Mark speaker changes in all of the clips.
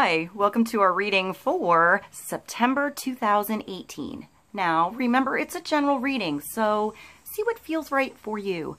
Speaker 1: Hi, welcome to our reading for September 2018. Now, remember, it's a general reading, so see what feels right for you.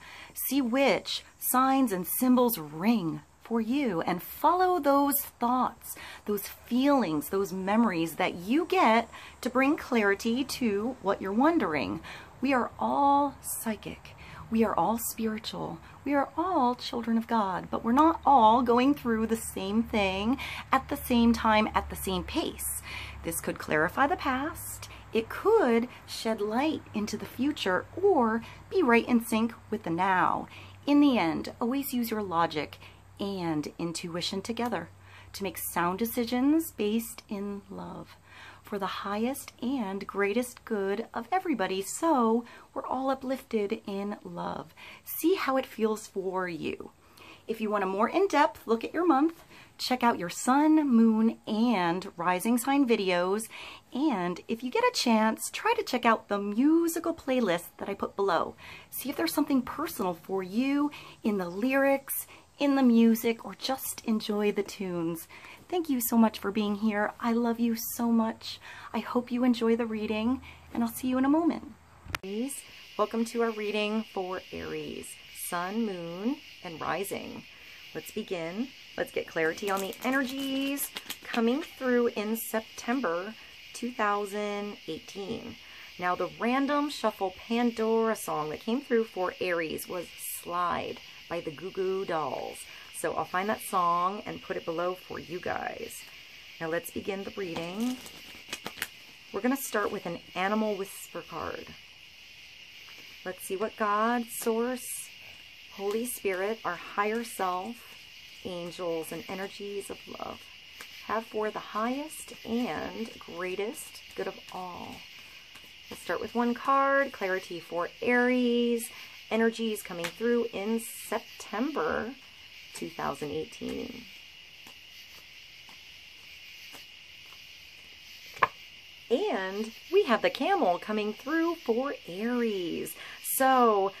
Speaker 1: See which signs and symbols ring for you and follow those thoughts, those feelings, those memories that you get to bring clarity to what you're wondering. We are all psychic. We are all spiritual. We are all children of God, but we're not all going through the same thing at the same time, at the same pace. This could clarify the past. It could shed light into the future or be right in sync with the now. In the end, always use your logic and intuition together to make sound decisions based in love, for the highest and greatest good of everybody, so we're all uplifted in love. See how it feels for you. If you want a more in-depth look at your month, check out your sun, moon, and rising sign videos. And if you get a chance, try to check out the musical playlist that I put below. See if there's something personal for you in the lyrics, in the music, or just enjoy the tunes. Thank you so much for being here. I love you so much. I hope you enjoy the reading, and I'll see you in a moment. Welcome to our reading for Aries, Sun, Moon, and Rising. Let's begin. Let's get clarity on the energies coming through in September 2018. Now, the random shuffle Pandora song that came through for Aries was Slide by the Goo Goo Dolls. So I'll find that song and put it below for you guys. Now let's begin the reading. We're going to start with an animal whisper card. Let's see what God, Source, Holy Spirit, our higher self, angels, and energies of love have for the highest and greatest good of all. We'll start with one card, clarity for Aries, energies coming through in September 2018. And we have the camel coming through for Aries. So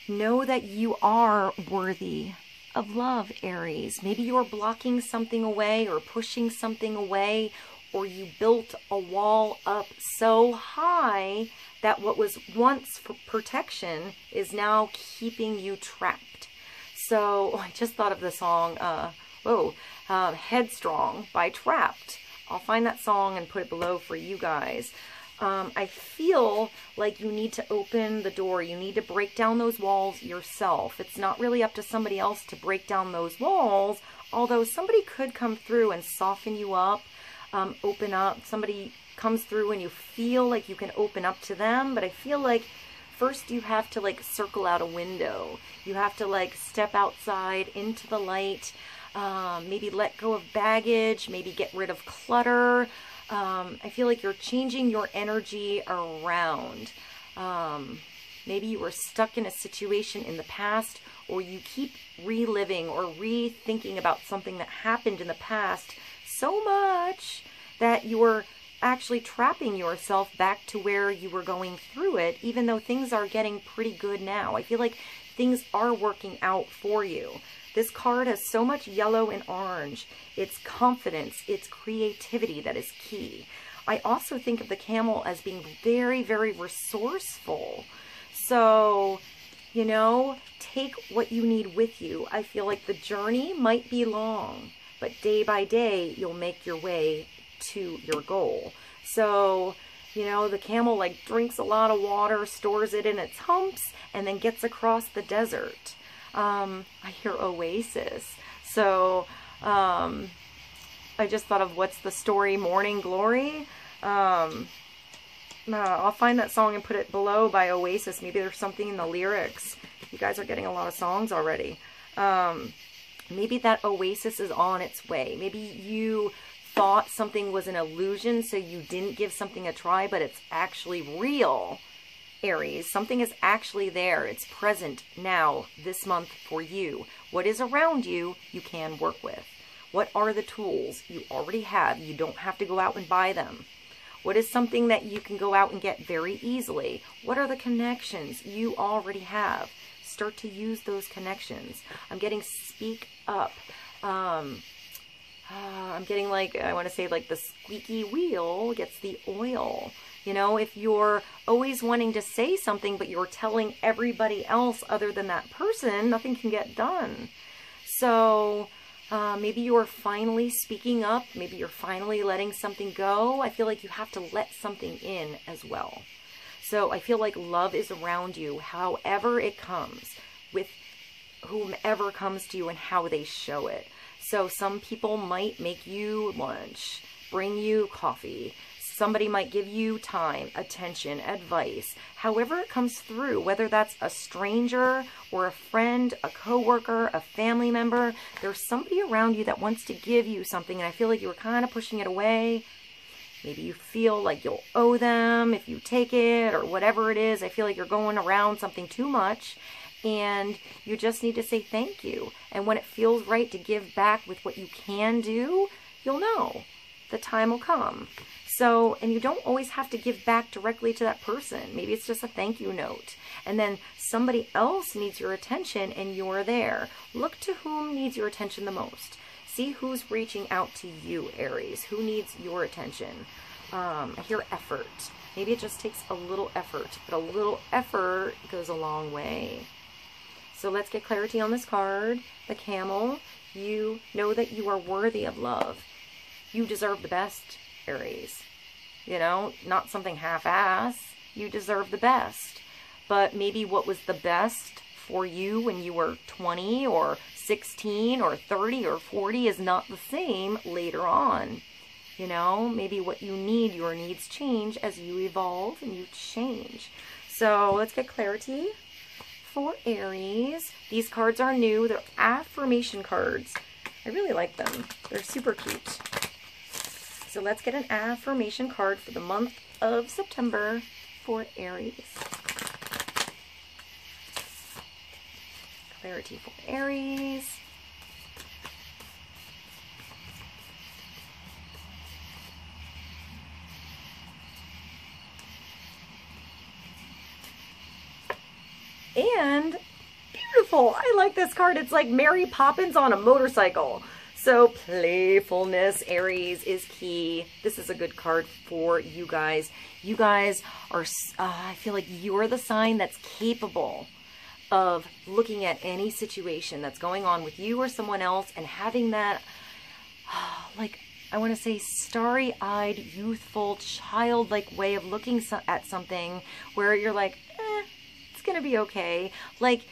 Speaker 1: know that you are worthy of love, Aries. Maybe you're blocking something away or pushing something away, or you built a wall up so high that what was once for protection is now keeping you trapped. So I just thought of the song, Headstrong by Trapped. I'll find that song and put it below for you guys. I feel like you need to open the door. You need to break down those walls yourself. It's not really up to somebody else to break down those walls, although somebody could come through and soften you up, open up. Somebody comes through and you feel like you can open up to them, but I feel like first you have to like circle out a window. You have to like step outside into the light, maybe let go of baggage, maybe get rid of clutter. I feel like you're changing your energy around. Maybe you were stuck in a situation in the past, or you keep reliving or rethinking about something that happened in the past so much that you're actually trapping yourself back to where you were going through it, even though things are getting pretty good now. I feel like things are working out for you. This card has so much yellow and orange. It's confidence, it's creativity that is key. I also think of the camel as being very, very resourceful. So, you know, take what you need with you. I feel like the journey might be long, but day by day, you'll make your way to your goal. So, you know, the camel like drinks a lot of water, stores it in its humps, and then gets across the desert. I hear oasis. So, I just thought of what's the story, Morning Glory. I'll find that song and put it below by Oasis. Maybe there's something in the lyrics. You guys are getting a lot of songs already. Maybe that oasis is on its way. Maybe you thought something was an illusion, so you didn't give something a try, but it's actually real, Aries. Something is actually there. It's present now, this month for you. What is around you, you can work with. What are the tools you already have? You don't have to go out and buy them. What is something that you can go out and get very easily? What are the connections you already have? Start to use those connections. I'm getting speak up. I'm getting like, I want to say like the squeaky wheel gets the oil. You know, if you're always wanting to say something, but you're telling everybody else other than that person, nothing can get done. So maybe you're finally speaking up. Maybe you're finally letting something go. I feel like you have to let something in as well. So I feel like love is around you, however it comes, with whomever comes to you and how they show it. So some people might make you lunch, bring you coffee. Somebody might give you time, attention, advice, however it comes through, whether that's a stranger or a friend, a coworker, a family member. There's somebody around you that wants to give you something, and I feel like you were kind of pushing it away. Maybe you feel like you'll owe them if you take it or whatever it is. I feel like you're going around something too much, and you just need to say thank you. And when it feels right to give back with what you can do, you'll know the time will come. So, and you don't always have to give back directly to that person. Maybe it's just a thank you note. And then somebody else needs your attention and you're there. Look to whom needs your attention the most. See who's reaching out to you, Aries. Who needs your attention? I hear effort. Maybe it just takes a little effort, but a little effort goes a long way. So let's get clarity on this card. The camel. You know that you are worthy of love. You deserve the best, Aries. You know, not something half-ass. You deserve the best. But maybe what was the best for you when you were 20 or 16 or 30 or 40 is not the same later on. You know, maybe what you need, your needs change as you evolve and you change. So let's get clarity for Aries. These cards are new. They're affirmation cards. I really like them. They're super cute. So let's get an affirmation card for the month of September for Aries. Clarity for Aries. And beautiful. I like this card. It's like Mary Poppins on a motorcycle. So playfulness, Aries, is key. This is a good card for you guys. You guys are, I feel like you're the sign that's capable of looking at any situation that's going on with you or someone else and having that, like, I want to say starry-eyed, youthful, childlike way of looking at something where you're like, it's going to be okay. Like,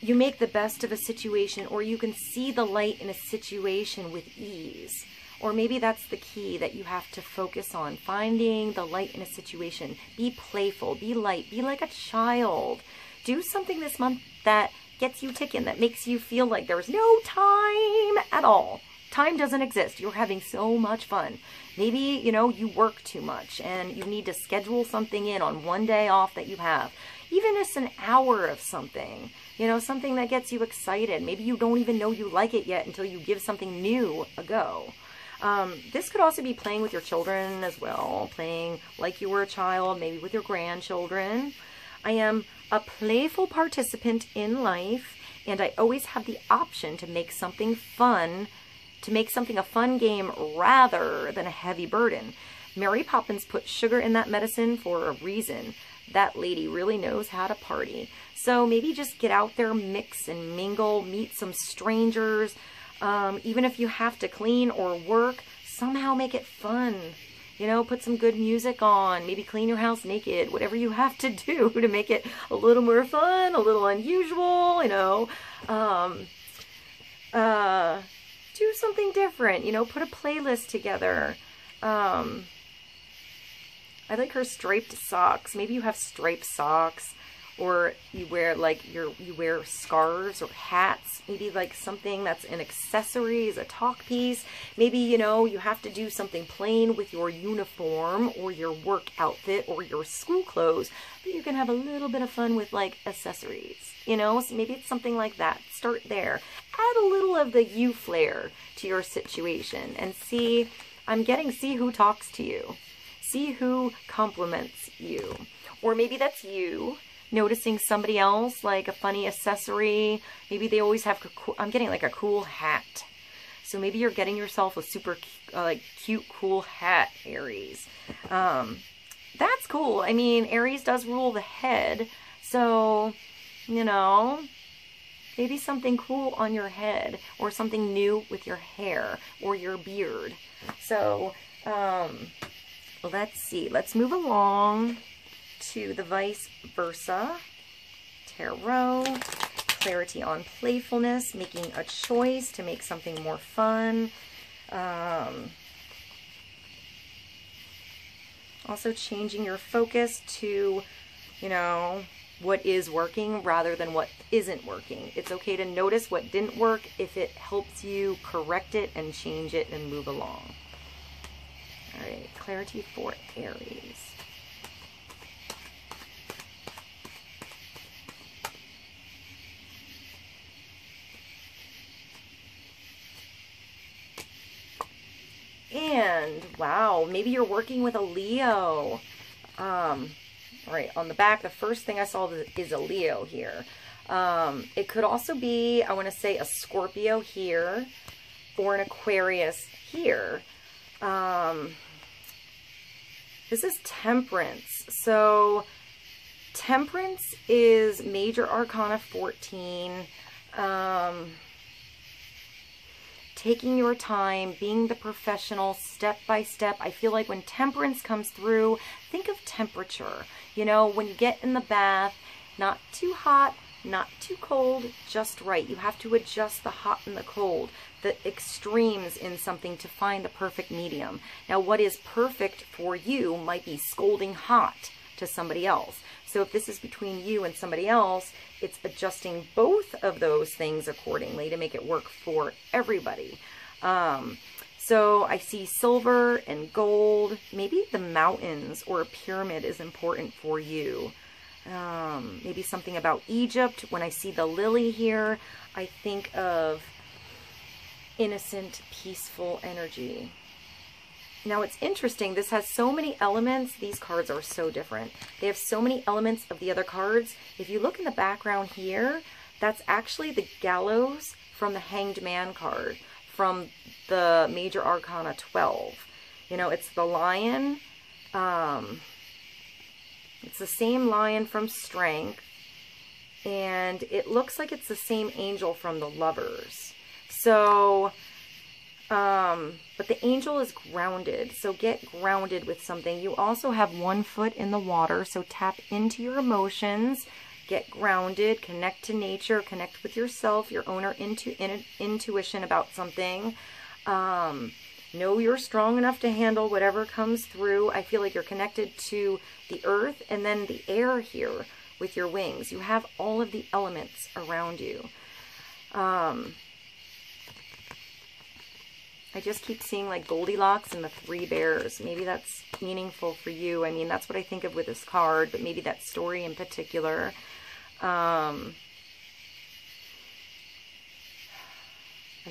Speaker 1: you make the best of a situation, or you can see the light in a situation with ease. Or maybe that's the key that you have to focus on, finding the light in a situation. Be playful, be light, be like a child. Do something this month that gets you ticking, that makes you feel like there's no time at all. Time doesn't exist. You're having so much fun. Maybe, you know, you work too much and you need to schedule something in on one day off that you have. Even just an hour of something, you know, something that gets you excited. Maybe you don't even know you like it yet until you give something new a go. This could also be playing with your children as well, playing like you were a child, maybe with your grandchildren. I am a playful participant in life, and I always have the option to make something fun, to make something a fun game rather than a heavy burden. Mary Poppins put sugar in that medicine for a reason. That lady really knows how to party. So maybe just get out there, mix and mingle, meet some strangers. Even if you have to clean or work, somehow make it fun. You know, put some good music on, maybe clean your house naked, whatever you have to do to make it a little more fun, a little unusual, you know. Do something different, you know, put a playlist together. I like her striped socks. Maybe you have striped socks, or you wear like you wear scarves or hats. Maybe like something that's an accessory, is a talk piece. Maybe, you know, you have to do something plain with your uniform or your work outfit or your school clothes, but you can have a little bit of fun with like accessories, you know. So maybe it's something like that. Start there. Add a little of the you flair to your situation and see, see who talks to you. See who compliments you. Or maybe that's you noticing somebody else, like a funny accessory. Maybe they always have, I'm getting like a cool hat. So maybe you're getting yourself a super like cute, cool hat, Aries. That's cool. I mean, Aries does rule the head. So, you know, maybe something cool on your head, or something new with your hair or your beard. So, let's see. Let's move along to the vice versa. Tarot, clarity on playfulness, making a choice to make something more fun. Also changing your focus to, you know, what is working rather than what isn't working. It's okay to notice what didn't work if it helps you correct it and change it and move along. All right, clarity for Aries. And wow, maybe you're working with a Leo. All right, on the back, the first thing I saw is a Leo here. It could also be, I want to say, a Scorpio here or an Aquarius here. This is Temperance. So Temperance is Major Arcana 14. Taking your time, being the professional, step by step. I feel like when Temperance comes through, think of temperature. You know, when you get in the bath, not too hot, not too cold, just right. You have to adjust the hot and the cold, the extremes in something to find the perfect medium. Now, what is perfect for you might be scalding hot to somebody else. So if this is between you and somebody else, it's adjusting both of those things accordingly to make it work for everybody. So I see silver and gold. Maybe the mountains or a pyramid is important for you. Maybe something about Egypt. When I see the lily here, I think of innocent, peaceful energy. Now it's interesting, this has so many elements. These cards are so different. They have so many elements of the other cards. If you look in the background here, that's actually the gallows from the Hanged Man card from the Major Arcana 12. You know, it's the lion. It's the same lion from Strength. And it looks like it's the same angel from the Lovers. So... but the angel is grounded, so get grounded with something. You also have one foot in the water, so tap into your emotions, get grounded, connect to nature, connect with yourself, your own intuition about something. Know you're strong enough to handle whatever comes through. I feel like you're connected to the earth and then the air here with your wings. You have all of the elements around you. I just keep seeing like Goldilocks and the Three Bears. Maybe that's meaningful for you. I mean, that's what I think of with this card, but maybe that story in particular. I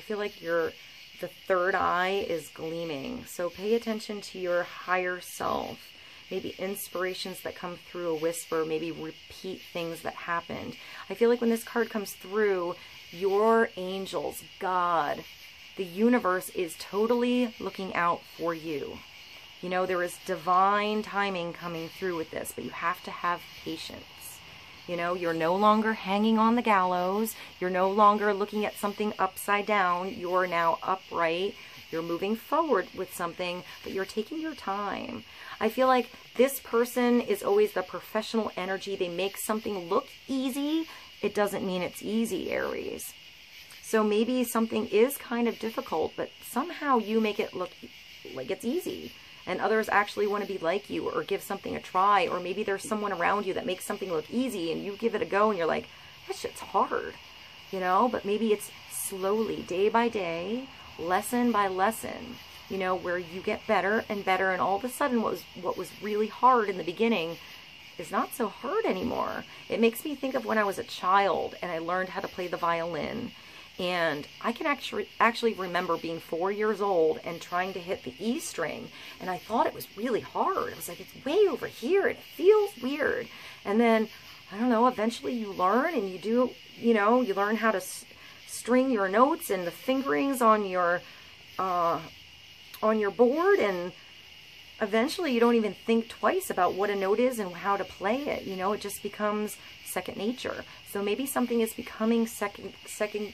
Speaker 1: feel like the third eye is gleaming. So pay attention to your higher self. Maybe inspirations that come through a whisper, maybe repeat things that happened. I feel like when this card comes through, your angels, God, the universe is totally looking out for you. You know, there is divine timing coming through with this, but you have to have patience. You know, you're no longer hanging on the gallows. You're no longer looking at something upside down. You're now upright. You're moving forward with something, but you're taking your time. I feel like this person is always the professional energy. They make something look easy. It doesn't mean it's easy, Aries. So maybe something is kind of difficult, but somehow you make it look like it's easy. And others actually want to be like you or give something a try. Or maybe there's someone around you that makes something look easy and you give it a go and you're like, that shit's hard. You know, but maybe it's slowly, day by day, lesson by lesson, you know, where you get better and better. And all of a sudden what was really hard in the beginning is not so hard anymore. It makes me think of when I was a child and I learned how to play the violin. And I can actually remember being 4 years old and trying to hit the E string. And I thought it was really hard. I was like, it's way over here and it feels weird. And then, I don't know, eventually you learn and you do, you know, you learn how to string your notes and the fingerings on your board, and eventually you don't even think twice about what a note is and how to play it. You know, it just becomes second nature. So maybe something is becoming second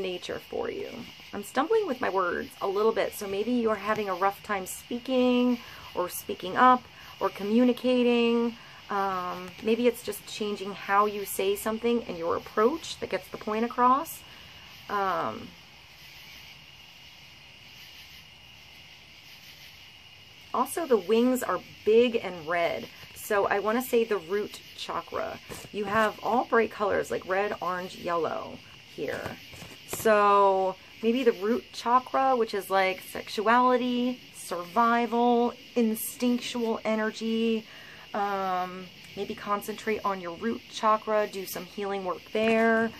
Speaker 1: nature for you. I'm stumbling with my words a little bit, so maybe you're having a rough time speaking or speaking up or communicating. Maybe it's just changing how you say something and your approach that gets the point across. Also, the wings are big and red. So I want to say the root chakra. You have all bright colors like red, orange, yellow here. So maybe the root chakra, which is like sexuality, survival, instinctual energy. Maybe concentrate on your root chakra, do some healing work there.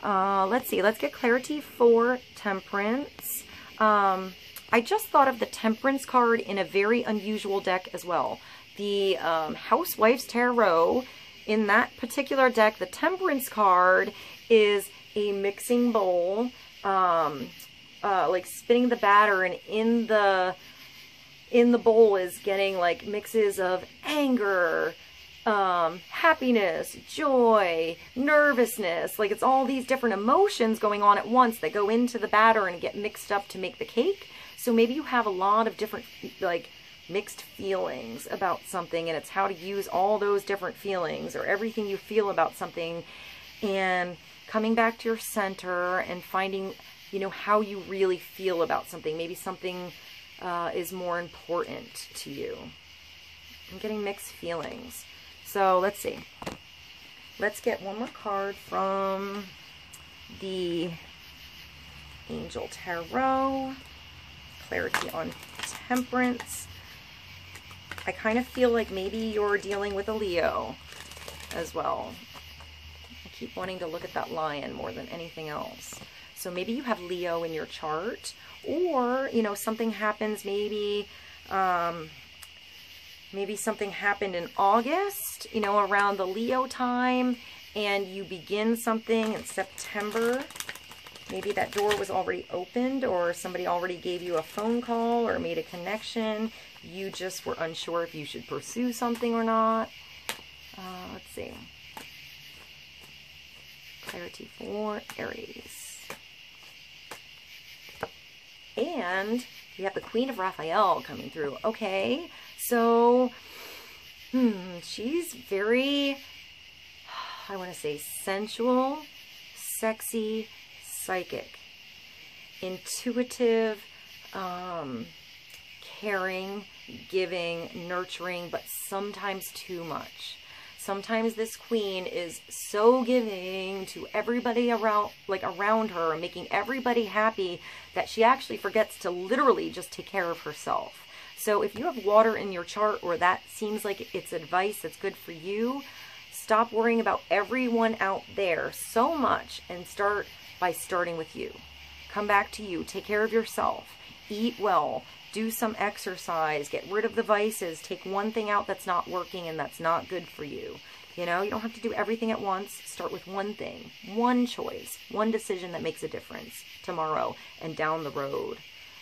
Speaker 1: Let's see, let's get clarity for Temperance. I just thought of the Temperance card in a very unusual deck as well. The Housewife's Tarot, in that particular deck, the Temperance card is a mixing bowl, like spinning the batter, and in the bowl is getting like mixes of anger, happiness, joy, nervousness. Like it's all these different emotions going on at once that go into the batter and get mixed up to make the cake. So maybe you have a lot of different like mixed feelings about something, and it's how to use all those different feelings or everything you feel about something and coming back to your center and finding, you know, how you really feel about something. Maybe something is more important to you. I'm getting mixed feelings. So let's see. Let's get one more card from the Angel Tarot. Clarity on Temperance. I kind of feel like maybe you're dealing with a Leo as well. I keep wanting to look at that lion more than anything else. So maybe you have Leo in your chart, or, you know, something happens, maybe maybe something happened in August, you know, around the Leo time, and you begin something in September. Maybe that door was already opened, or somebody already gave you a phone call or made a connection. You just were unsure if you should pursue something or not. Let's see. Clarity for Aries. And we have the Queen of Raphael coming through. Okay, so she's very, I want to say, sensual, sexy, psychic, intuitive, caring, giving, nurturing, but sometimes too much. Sometimes this queen is so giving to everybody around her, making everybody happy, that she actually forgets to literally just take care of herself. So if you have water in your chart, or that seems like it's advice that's good for you, stop worrying about everyone out there so much and start by starting with you. Come back to you. Take care of yourself. Eat well. Do some exercise. Get rid of the vices. Take one thing out that's not working and that's not good for you. You know, you don't have to do everything at once. Start with one thing, one choice, one decision that makes a difference tomorrow and down the road.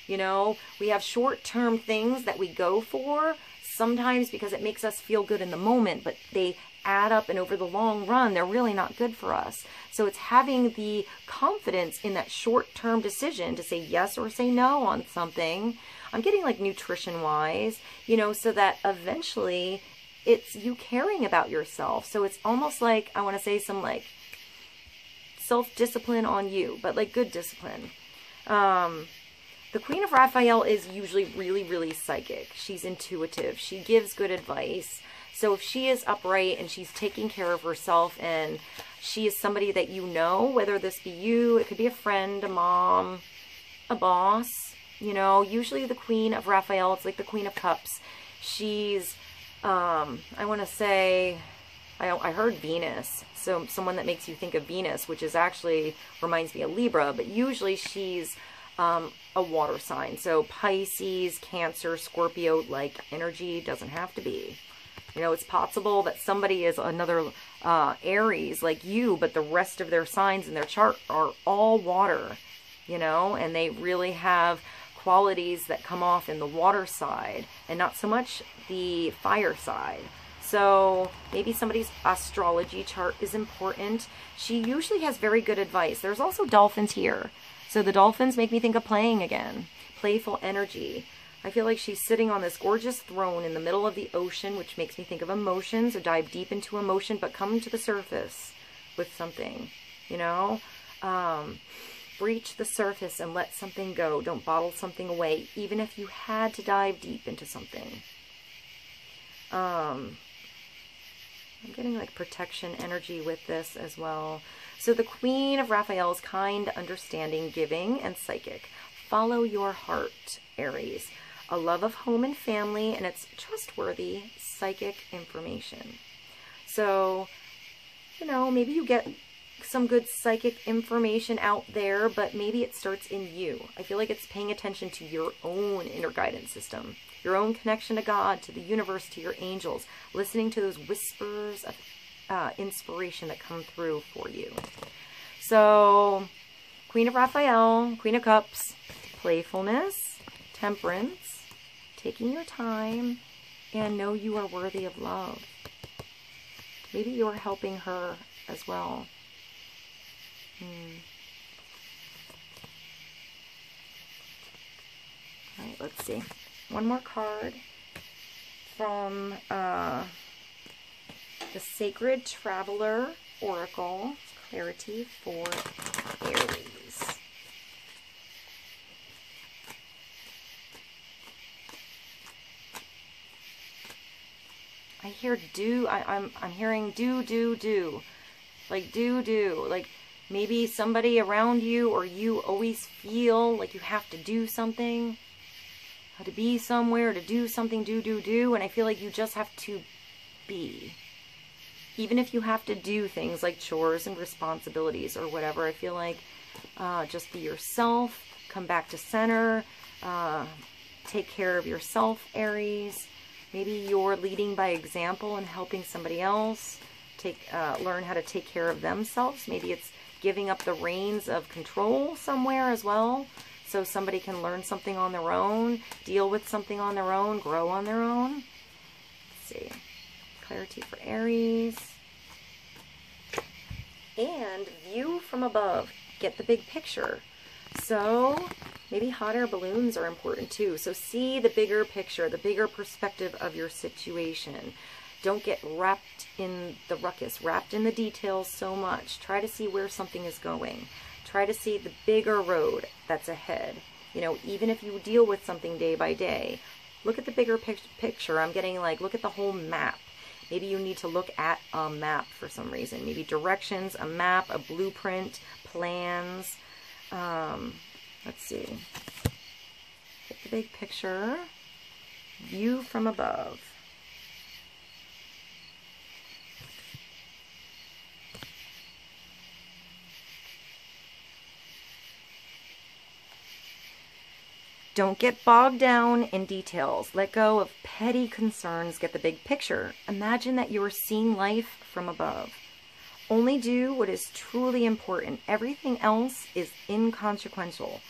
Speaker 1: You know, we have short-term things that we go for sometimes because it makes us feel good in the moment, but they add up, and over the long run, they're really not good for us. So it's having the confidence in that short-term decision to say yes or say no on something. I'm getting like nutrition-wise, you know, so that eventually it's you caring about yourself. So it's almost like, I want to say some like self-discipline on you, but like good discipline. The Queen of Raphael is usually really, really psychic. She's intuitive. She gives good advice. So if she is upright and she's taking care of herself, and she is somebody that you know, whether this be you, it could be a friend, a mom, a boss, you know, usually the Queen of Raphael, it's like the Queen of Cups. She's, I want to say, I heard Venus, so someone that makes you think of Venus, which is actually, reminds me of Libra, but usually she's a water sign. So Pisces, Cancer, Scorpio, like energy, doesn't have to be. You know, it's possible that somebody is another Aries like you, but the rest of their signs in their chart are all water, you know, and they really have qualities that come off in the water side and not so much the fire side. So maybe somebody's astrology chart is important. She usually has very good advice. There's also dolphins here. So the dolphins make me think of playing again. Playful energy. I feel like she's sitting on this gorgeous throne in the middle of the ocean, which makes me think of emotions, or dive deep into emotion, but come to the surface with something, you know? Breach the surface and let something go. Don't bottle something away, even if you had to dive deep into something. I'm getting like protection energy with this as well. So the Queen of Raphael is kind, understanding, giving, and psychic. Follow your heart, Aries. A love of home and family, and it's trustworthy psychic information. So, you know, maybe you get some good psychic information out there, but maybe it starts in you. I feel like it's paying attention to your own inner guidance system, your own connection to God, to the universe, to your angels, listening to those whispers of inspiration that come through for you. So, Queen of Raphael, Queen of Cups, playfulness, temperance, taking your time, and know you are worthy of love. Maybe you're helping her as well. All right, let's see. One more card from the Sacred Traveler Oracle. Clarity for Aries. I hear do. I'm hearing do. Like do. Like maybe somebody around you or you always feel like you have to do something, to be somewhere, to do something, do. And I feel like you just have to be. Even if you have to do things like chores and responsibilities or whatever, I feel like just be yourself, come back to center, take care of yourself, Aries. Maybe you're leading by example and helping somebody else learn how to take care of themselves. Maybe it's giving up the reins of control somewhere as well, so somebody can learn something on their own, deal with something on their own, grow on their own. Let's see. Clarity for Aries. And view from above. Get the big picture. So maybe hot air balloons are important too. So see the bigger picture, the bigger perspective of your situation. Don't get wrapped in the ruckus, wrapped in the details so much. Try to see where something is going. Try to see the bigger road that's ahead. You know, even if you deal with something day by day, look at the bigger picture. I'm getting like, look at the whole map. Maybe you need to look at a map for some reason. Maybe directions, a map, a blueprint, plans. Let's see. Get the big picture. View from above. Don't get bogged down in details. Let go of petty concerns. Get the big picture. Imagine that you are seeing life from above. Only do what is truly important. Everything else is inconsequential.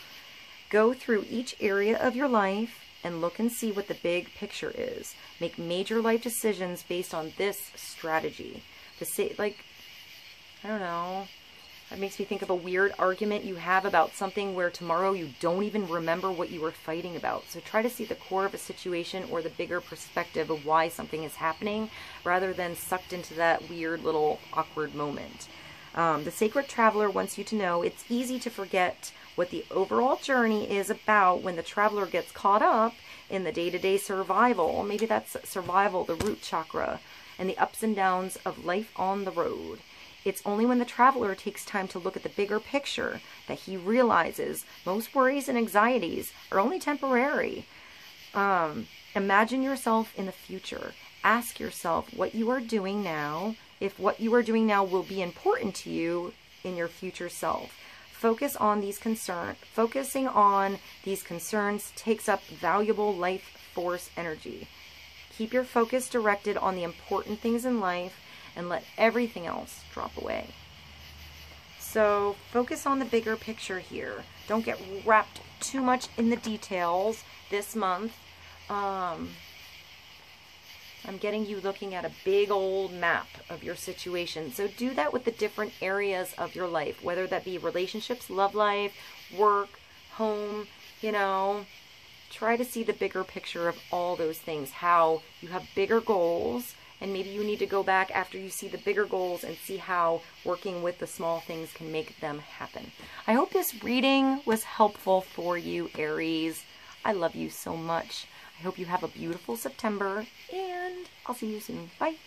Speaker 1: Go through each area of your life and look and see what the big picture is. Make major life decisions based on this strategy. To say, like, I don't know. It makes me think of a weird argument you have about something where tomorrow you don't even remember what you were fighting about. So try to see the core of a situation or the bigger perspective of why something is happening rather than sucked into that weird little awkward moment. The Sacred Traveler wants you to know it's easy to forget what the overall journey is about when the traveler gets caught up in the day-to-day survival. Maybe that's survival, the root chakra, and the ups and downs of life on the road. It's only when the traveler takes time to look at the bigger picture that he realizes most worries and anxieties are only temporary. Imagine yourself in the future. Ask yourself what you are doing now, if what you are doing now will be important to you in your future self. Focusing on these concerns takes up valuable life force energy. Keep your focus directed on the important things in life and let everything else drop away. So focus on the bigger picture here. Don't get wrapped too much in the details this month. I'm getting you looking at a big old map of your situation. So do that with the different areas of your life, whether that be relationships, love life, work, home, you know. Try to see the bigger picture of all those things, how you have bigger goals, and maybe you need to go back after you see the bigger goals and see how working with the small things can make them happen. I hope this reading was helpful for you, Aries. I love you so much. I hope you have a beautiful September, and I'll see you soon. Bye.